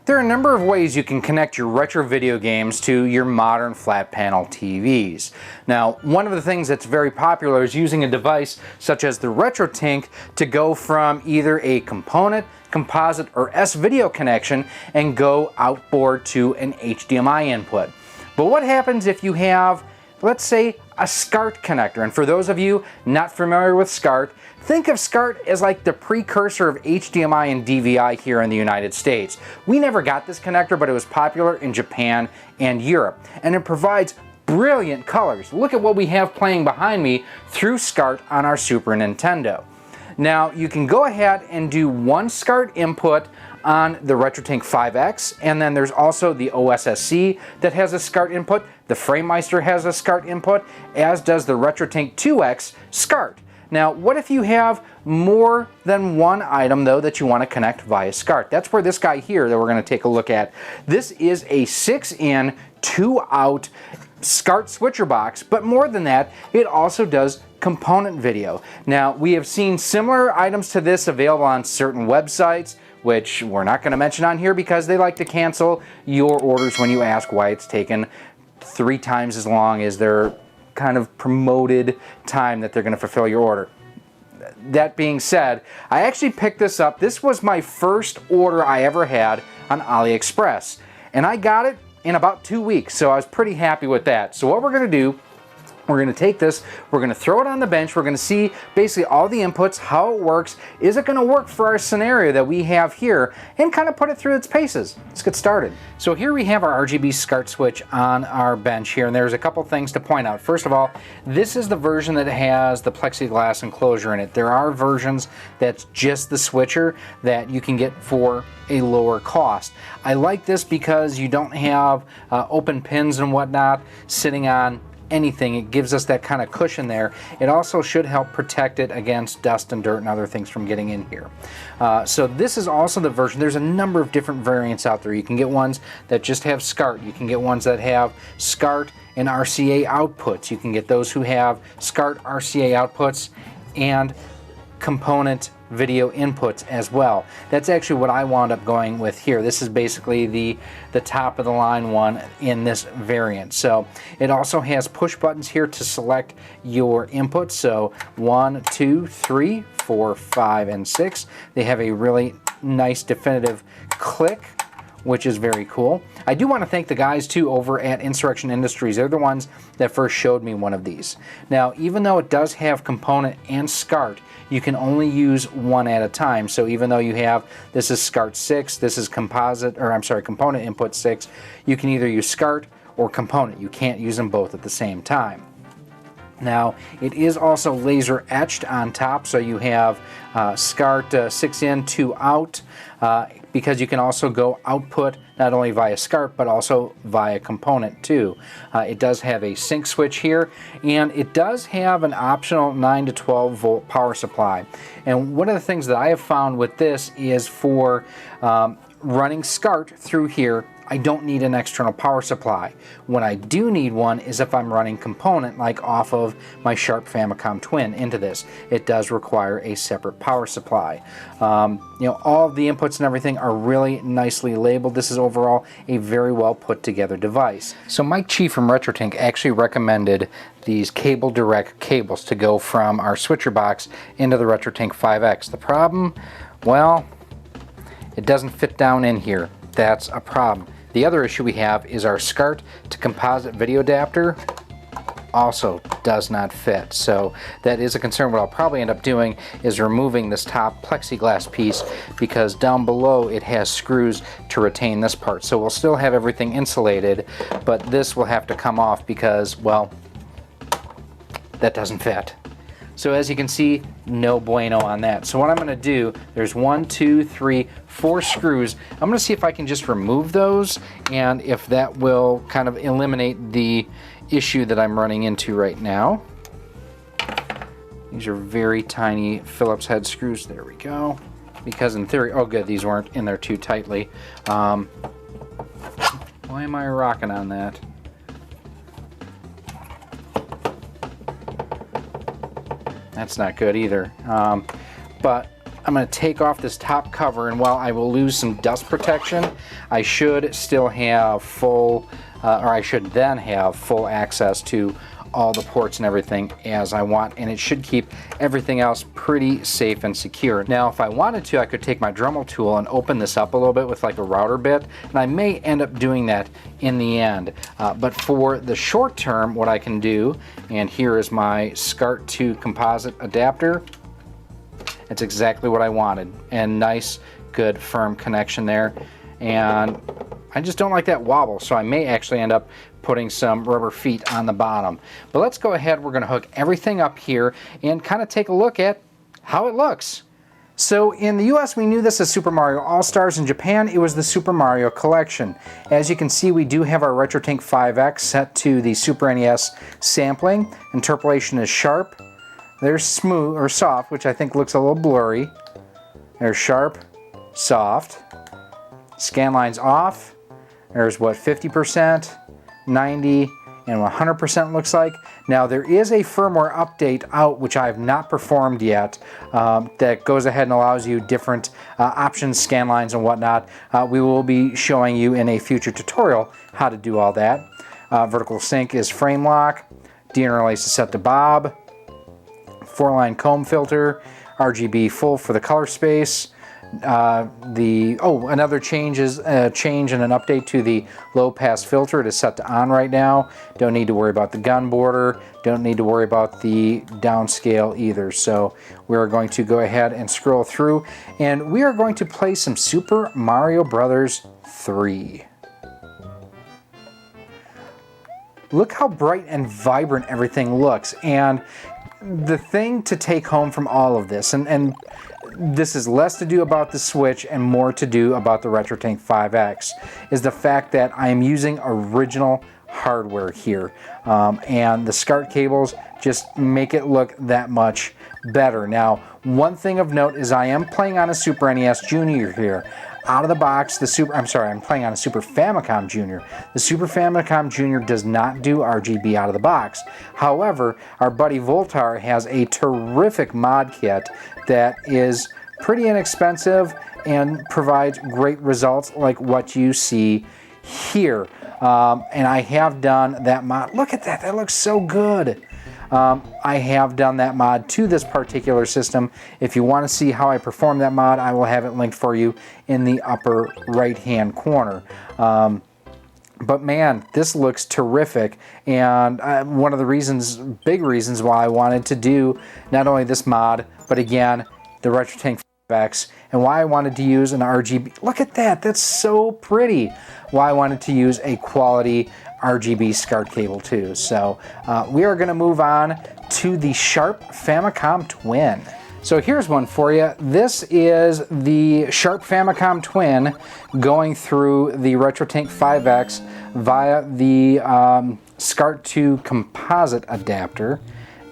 There are a number of ways you can connect your retro video games to your modern flat panel TVs. Now, one of the things that's very popular is using a device such as the RetroTink to go from either a component, composite, or S-video connection and go outboard to an HDMI input. But what happens if you have, let's say, a SCART connector? And for those of you not familiar with SCART, think of SCART as like the precursor of HDMI and DVI here in the United States. We never got this connector, but it was popular in Japan and Europe. And it provides brilliant colors. Look at what we have playing behind me through SCART on our Super Nintendo. Now, you can go ahead and do one SCART input on the RetroTink 5X, and then there's also the OSSC that has a SCART input. The FrameMeister has a SCART input, as does the RetroTink 2X SCART. Now, what if you have more than one item, though, that you want to connect via SCART? That's where this guy here that we're going to take a look at. This is a 6-in, 2-out SCART switcher box, but more than that, it also does component video. Now, we have seen similar items to this available on certain websites, which we're not going to mention on here because they like to cancel your orders when you ask why it's taken 3 times as long as their kind of promoted time that they're going to fulfill your order. That being said, I actually picked this up. This was my first order I ever had on AliExpress, and I got it in about 2 weeks, so I was pretty happy with that. So what we're going to do, we're going to take this, we're going to throw it on the bench, we're going to see basically all the inputs, how it works, is it going to work for our scenario that we have here, and kind of put it through its paces. Let's get started. So here we have our RGB SCART switch on our bench here, and there's a couple things to point out. First of all, this is the version that has the plexiglass enclosure in it. There are versions that's just the switcher that you can get for a lower cost. I like this because you don't have open pins and whatnot sitting on anything. It gives us that kind of cushion there. It also should help protect it against dust and dirt and other things from getting in here. So this is also the version. There's a number of different variants out there. You can get ones that just have SCART. You can get ones that have SCART and RCA outputs. You can get those who have SCART, RCA outputs, and component video inputs as well. That's actually what I wound up going with here. This is basically the top of the line one in this variant. So it also has push buttons here to select your inputs. So 1, 2, 3, 4, 5, and 6. They have a really nice definitive click, which is very cool. I do want to thank the guys too over at Insurrection Industries. They're the ones that first showed me one of these. Now, even though it does have component and SCART, you can only use one at a time. So even though you have, this is SCART 6, this is component input 6, you can either use SCART or component. You can't use them both at the same time. Now, it is also laser etched on top, so you have SCART 6-in, 2-out, because you can also go output not only via SCART but also via component too. It does have a sync switch here, and it does have an optional 9 to 12 volt power supply. And one of the things that I have found with this is for running SCART through here, I don't need an external power supply. When I do need one is if I'm running component, like off of my Sharp Famicom Twin into this. It does require a separate power supply. You know, all of the inputs and everything are really nicely labeled. This is overall a very well put together device. So Mike Chief from RetroTink actually recommended these cable direct cables to go from our switcher box into the RetroTink 5X. The problem, well, it doesn't fit down in here. That's a problem. The other issue we have is our SCART to composite video adapter also does not fit. So that is a concern. What I'll probably end up doing is removing this top plexiglass piece because down below it has screws to retain this part. So we'll still have everything insulated, but this will have to come off because, well, that doesn't fit. So as you can see, no bueno on that. So what I'm going to do, there's 1, 2, 3, 4 screws. I'm going to see if I can just remove those and if that will kind of eliminate the issue that I'm running into right now. These are very tiny Phillips head screws. There we go. Because in theory, oh good, these weren't in there too tightly. Why am I rocking on that? That's not good either. But I'm going to take off this top cover, and while I will lose some dust protection, I should still have full, or I should then have full access to all the ports and everything as I want, and it should keep everything else pretty safe and secure. Now, if I wanted to, I could take my Dremel tool and open this up a little bit with like a router bit, and I may end up doing that in the end. But for the short term, what I can do, and here is my SCART to composite adapter. It's exactly what I wanted, and nice, good, firm connection there. And I just don't like that wobble, so I may actually end up putting some rubber feet on the bottom. But let's go ahead, we're going to hook everything up here and kind of take a look at how it looks. So in the US we knew this as Super Mario All-Stars. In Japan it was the Super Mario Collection. As you can see, we do have our RetroTink 5X set to the Super NES sampling. Interpolation is sharp. There's smooth or soft, which I think looks a little blurry. There's sharp, soft. Scan lines off. There's what, 50%, 90, and 100% looks like. Now there is a firmware update out which I have not performed yet that goes ahead and allows you different options, scan lines and whatnot. We will be showing you in a future tutorial how to do all that. Vertical sync is frame lock, deinterlace is set to Bob, 4-line comb filter, RGB full for the color space. Another change is a change and an update to the low pass filter. It is set to on right now. Don't need to worry about the gun border. Don't need to worry about the downscale either. So we're going to go ahead and scroll through, and we are going to play some Super Mario Brothers 3. Look how bright and vibrant everything looks. And the thing to take home from all of this, and this is less to do about the Switch and more to do about the RetroTink 5X, is the fact that I am using original hardware here. And the SCART cables just make it look that much better. Now, one thing of note is I am playing on a Super NES Junior here. Out of the box, I'm playing on a Super Famicom Junior. The Super Famicom Junior does not do RGB out of the box. However, our buddy Voltar has a terrific mod kit that is pretty inexpensive and provides great results like what you see here. And I have done that mod. Look at that, that looks so good. I have done that mod to this particular system. If you want to see how I perform that mod, I will have it linked for you in the upper right hand corner. But man, this looks terrific, and one of the reasons, big reasons why I wanted to do not only this mod, but again, the RetroTink 5X, and why I wanted to use an RGB, look at that, that's so pretty, why I wanted to use a quality RGB SCART cable too. So we are going to move on to the Sharp Famicom Twin. So here's one for you. This is the Sharp Famicom Twin going through the RetroTink 5X via the SCART to composite adapter,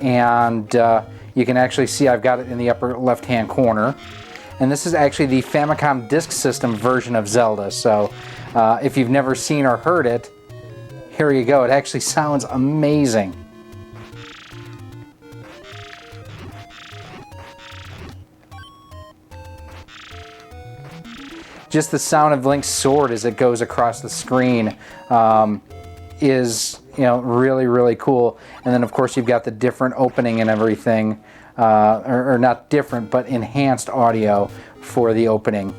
and you can actually see I've got it in the upper left hand corner, and this is actually the Famicom Disk System version of Zelda. So if you've never seen or heard it, here you go. It actually sounds amazing. Just the sound of Link's sword as it goes across the screen is, really, really cool. And then of course you've got the different opening and everything, or not different, but enhanced audio for the opening.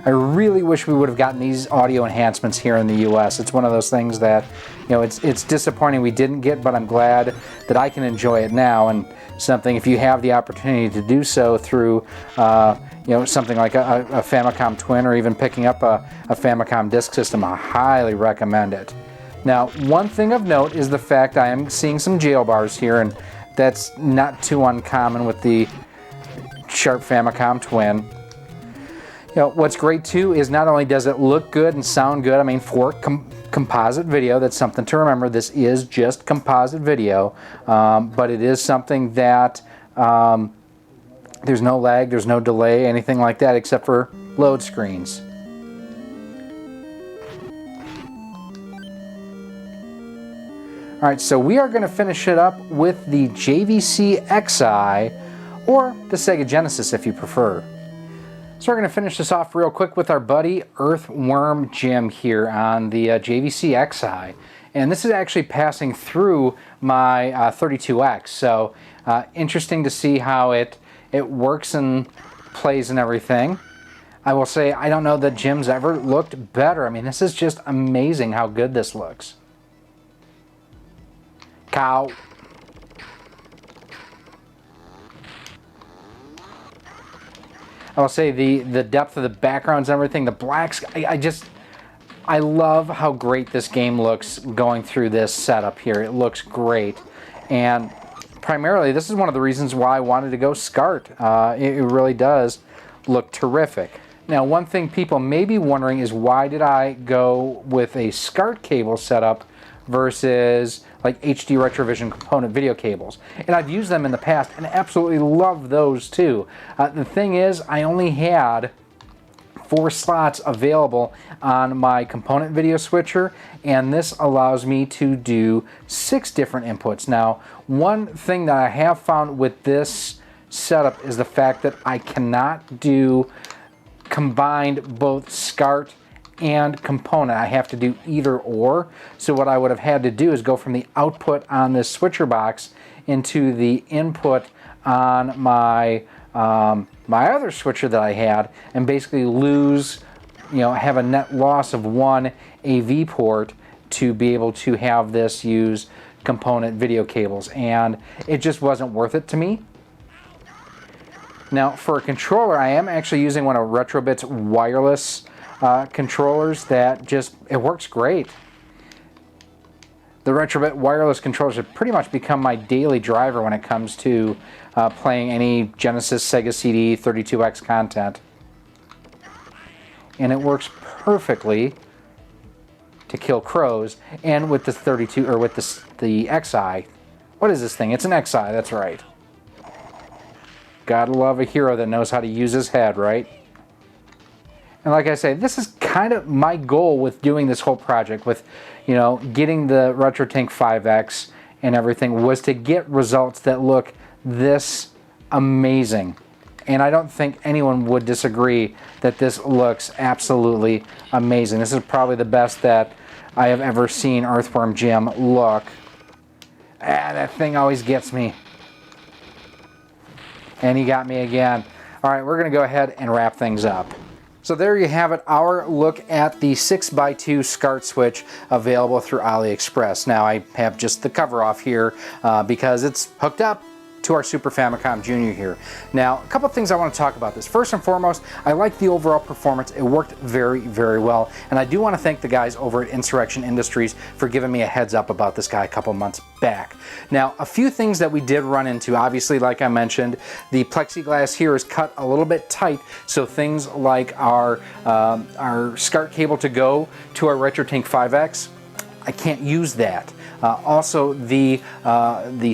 I really wish we would have gotten these audio enhancements here in the US. It's one of those things that, it's disappointing we didn't get, but I'm glad that I can enjoy it now. And something, if you have the opportunity to do so through, something like a Famicom Twin, or even picking up a Famicom Disk System, I highly recommend it. Now, one thing of note is the fact I am seeing some jail bars here, and that's not too uncommon with the Sharp Famicom Twin. What's great too is not only does it look good and sound good, I mean, for composite video, that's something to remember. This is just composite video, but it is something that there's no lag, there's no delay, anything like that, except for load screens. Alright, so we are going to finish it up with the JVC XI or the Sega Genesis if you prefer. So we're going to finish this off real quick with our buddy Earthworm Jim here on the JVC XI. And this is actually passing through my 32X, so interesting to see how it works and plays and everything. I will say I don't know that Jim's ever looked better. I mean, this is just amazing how good this looks. Cow. I will say the depth of the backgrounds and everything, the blacks, I love how great this game looks going through this setup here. It looks great. And primarily, this is one of the reasons why I wanted to go SCART. It really does look terrific. Now, one thing people may be wondering is why did I go with a SCART cable setup versus like HD Retrovision component video cables. And I've used them in the past and absolutely love those too. The thing is, I only had 4 slots available on my component video switcher, and this allows me to do 6 different inputs. Now, one thing that I have found with this setup is the fact that I cannot do combined both SCART and component. I have to do either or. So what I would have had to do is go from the output on this switcher box into the input on my my other switcher that I had, and basically lose, have a net loss of 1 AV port to be able to have this use component video cables, and it just wasn't worth it to me. Now for a controller, I am actually using one of Retrobit's wireless controllers that it works great. The Retrobit wireless controllers have pretty much become my daily driver when it comes to playing any Genesis, Sega CD, 32X content. And it works perfectly to kill crows. And with the 32, or with the XI, what is this thing? It's an XI, that's right. Gotta love a hero that knows how to use his head, right? And like I say, this is kind of my goal with doing this whole project, with getting the RetroTink 5X and everything, was to get results that look this amazing. And I don't think anyone would disagree that this looks absolutely amazing. This is probably the best that I have ever seen Earthworm Jim look. That thing always gets me. And he got me again. All right, we're going to go ahead and wrap things up. So there you have it, our look at the 6x2 SCART switch available through AliExpress. Now I have just the cover off here because it's hooked up to our Super Famicom Junior here. Now, a couple of things I want to talk about this. First and foremost, I like the overall performance. It worked very, very well. And I do want to thank the guys over at Insurrection Industries for giving me a heads up about this guy a couple months back. Now, a few things that we did run into, obviously, like I mentioned, the plexiglass here is cut a little bit tight, so things like our SCART cable to go to our RetroTink 5X, I can't use that. Also, the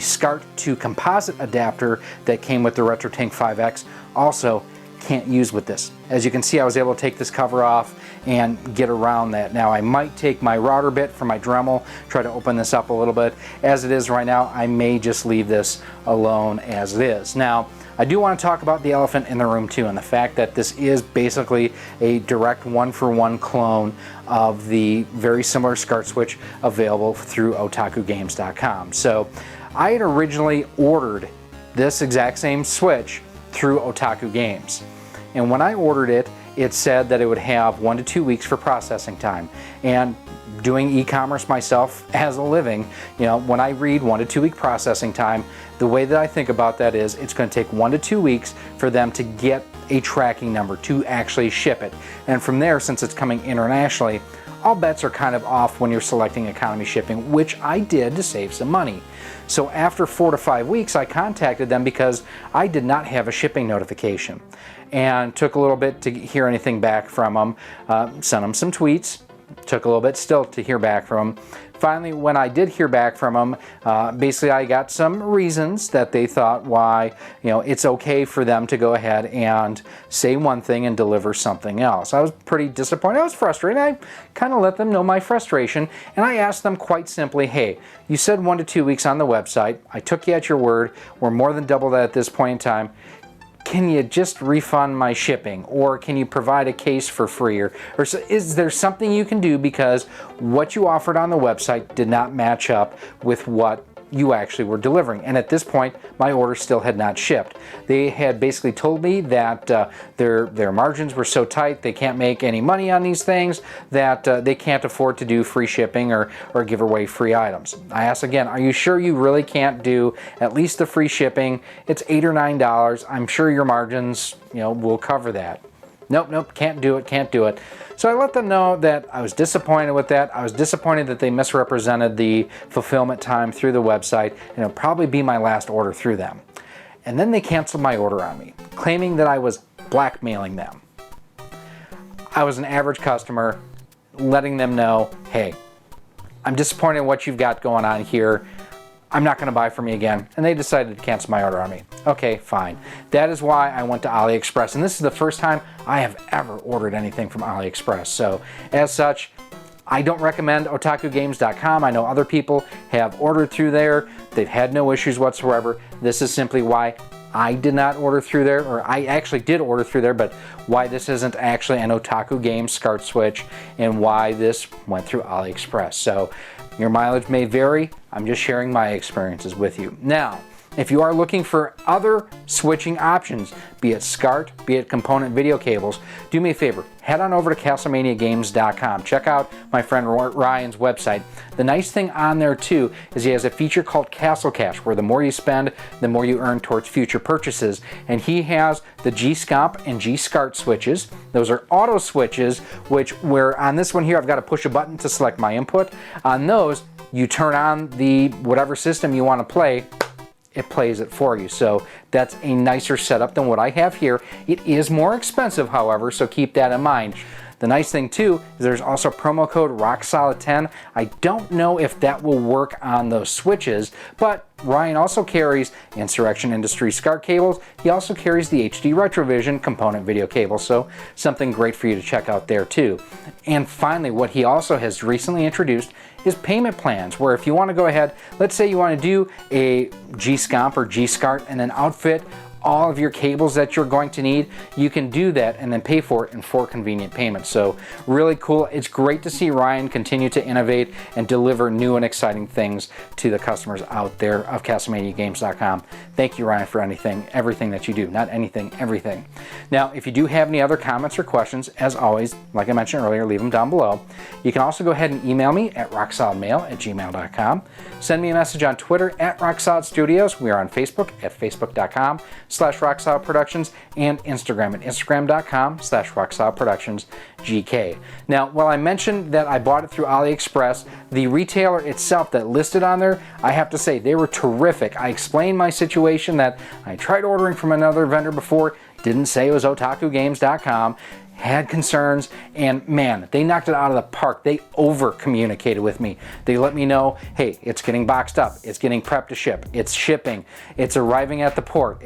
SCART to composite adapter that came with the RetroTink 5X also can't use with this. As you can see, I was able to take this cover off and get around that. Now, I might take my router bit from my Dremel, try to open this up a little bit. As it is right now, I may just leave this alone as it is. Now, I do want to talk about the elephant in the room too, and the fact that this is basically a direct one-for-one clone of the very similar SCART switch available through otakugames.com. So I had originally ordered this exact same switch through Otaku Games, and when I ordered it, it said that it would have 1 to 2 weeks for processing time. And doing e-commerce myself as a living, when I read 1 to 2 week processing time, the way that I think about that is it's going to take 1 to 2 weeks for them to get a tracking number to actually ship it. And from there, since it's coming internationally, all bets are kind of off when you're selecting economy shipping, which I did to save some money. So after 4 to 5 weeks, I contacted them because I did not have a shipping notification, and took a little bit to hear anything back from them. Sent them some tweets, Took a little bit still to hear back from them. Finally, when I did hear back from them, basically I got some reasons that they thought why, you know, it's okay for them to go ahead and say one thing and deliver something else. I was pretty disappointed. I was frustrated. I kind of let them know my frustration, and I asked them quite simply, hey, you said 1 to 2 weeks on the website. I took you at your word. We're more than double that at this point in time. Can you just refund my shipping, or can you provide a case for free, or is there something you can do, because what you offered on the website did not match up with what you actually were delivering. And at this point, my order still had not shipped. They had basically told me that their margins were so tight, they can't make any money on these things, that they can't afford to do free shipping or give away free items. I asked again, are you sure you really can't do at least the free shipping? It's $8 or $9. I'm sure your margins, you know, will cover that. Nope, can't do it. So I let them know that I was disappointed with that. I was disappointed that they misrepresented the fulfillment time through the website, and it'll probably be my last order through them. And then they canceled my order on me, claiming that I was blackmailing them. I was an average customer, letting them know, hey, I'm disappointed in what you've got going on here. I'm not going to buy from you again. And they decided to cancel my order on me. Okay, fine. That is why I went to AliExpress. And this is the first time I have ever ordered anything from AliExpress. So as such, I don't recommend otakugames.com. I know other people have ordered through there. They've had no issues whatsoever. This is simply why I did not order through there, or I actually did order through there, but why this isn't actually an Otaku Games SCART switch, and why this went through AliExpress. So your mileage may vary. I'm just sharing my experiences with you. Now, if you are looking for other switching options, be it SCART, be it component video cables, do me a favor, head on over to castlemaniagames.com. Check out my friend Ryan's website. The nice thing on there too is he has a feature called Castle Cash, where the more you spend, the more you earn towards future purchases. And he has the G-Scomp and G-SCART switches. Those are auto switches, where on this one here, I've got to push a button to select my input. On those, you turn on the whatever system you want to play, it plays it for you. So that's a nicer setup than what I have here. It is more expensive, however, so keep that in mind. The nice thing too is there's also promo code ROCKSOLID10. I don't know if that will work on those switches, but Ryan also carries Insurrection Industries SCART cables. He also carries the HD Retrovision component video cable, so something great for you to check out there too. And finally, what he also has recently introduced is payment plans, where if you want to go ahead, let's say you want to do a G-Scomp or G-SCART and then outfit all of your cables that you're going to need, you can do that and then pay for it in 4 convenient payments. So really cool. It's great to see Ryan continue to innovate and deliver new and exciting things to the customers out there of castlemaniagames.com. Thank you, Ryan, for everything that you do. Not anything, everything. Now, if you do have any other comments or questions, as always, like I mentioned earlier, leave them down below. You can also go ahead and email me at rocksolidmail@gmail.com. Send me a message on Twitter at RockSolidStudios. We are on Facebook at facebook.com/RockSolidProductions and Instagram at Instagram.com/RockSolidProductionsGK. Now, while I mentioned that I bought it through AliExpress, the retailer itself that listed on there, I have to say, they were terrific. I explained my situation that I tried ordering from another vendor before, didn't say it was otakugames.com, had concerns, and man, they knocked it out of the park. They over communicated with me. They let me know, hey, it's getting boxed up, it's getting prepped to ship, it's shipping, it's arriving at the port.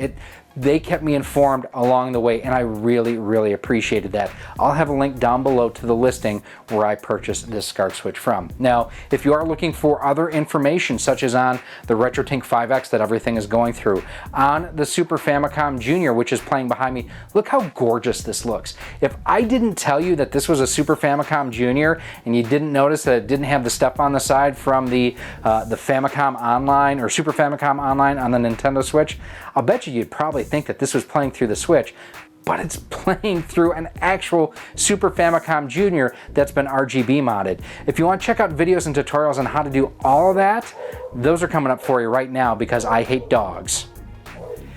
They kept me informed along the way, and I really, really appreciated that. I'll have a link down below to the listing where I purchased this SCART switch from. Now, if you are looking for other information, such as on the RetroTink 5X that everything is going through, on the Super Famicom Junior, which is playing behind me, look how gorgeous this looks. If I didn't tell you that this was a Super Famicom Junior, and you didn't notice that it didn't have the stuff on the side from the Famicom Online or Super Famicom Online on the Nintendo Switch, I'll bet you'd probably think that this was playing through the Switch, but it's playing through an actual Super Famicom Junior that's been RGB modded. If you want to check out videos and tutorials on how to do all of that, those are coming up for you right now because I hate dogs.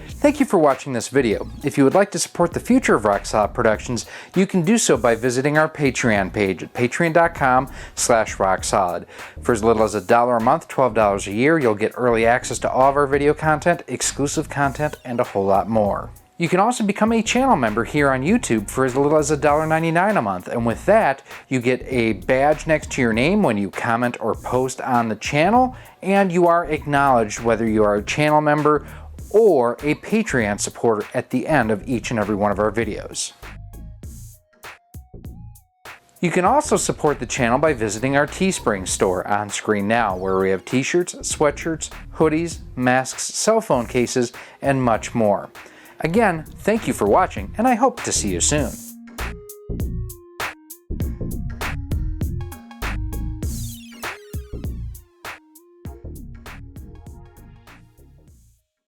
Thank you for watching this video. If you would like to support the future of Rock Solid Productions, you can do so by visiting our Patreon page at patreon.com/rocksolid. For as little as $1 a month, $12 a year, you'll get early access to all of our video content, exclusive content, and a whole lot more. You can also become a channel member here on YouTube for as little as $1.99 a month, and with that you get a badge next to your name when you comment or post on the channel, and you are acknowledged whether you are a channel member or a Patreon supporter at the end of each and every one of our videos. You can also support the channel by visiting our Teespring store on screen now, where we have t-shirts, sweatshirts, hoodies, masks, cell phone cases, and much more. Again, thank you for watching, and I hope to see you soon.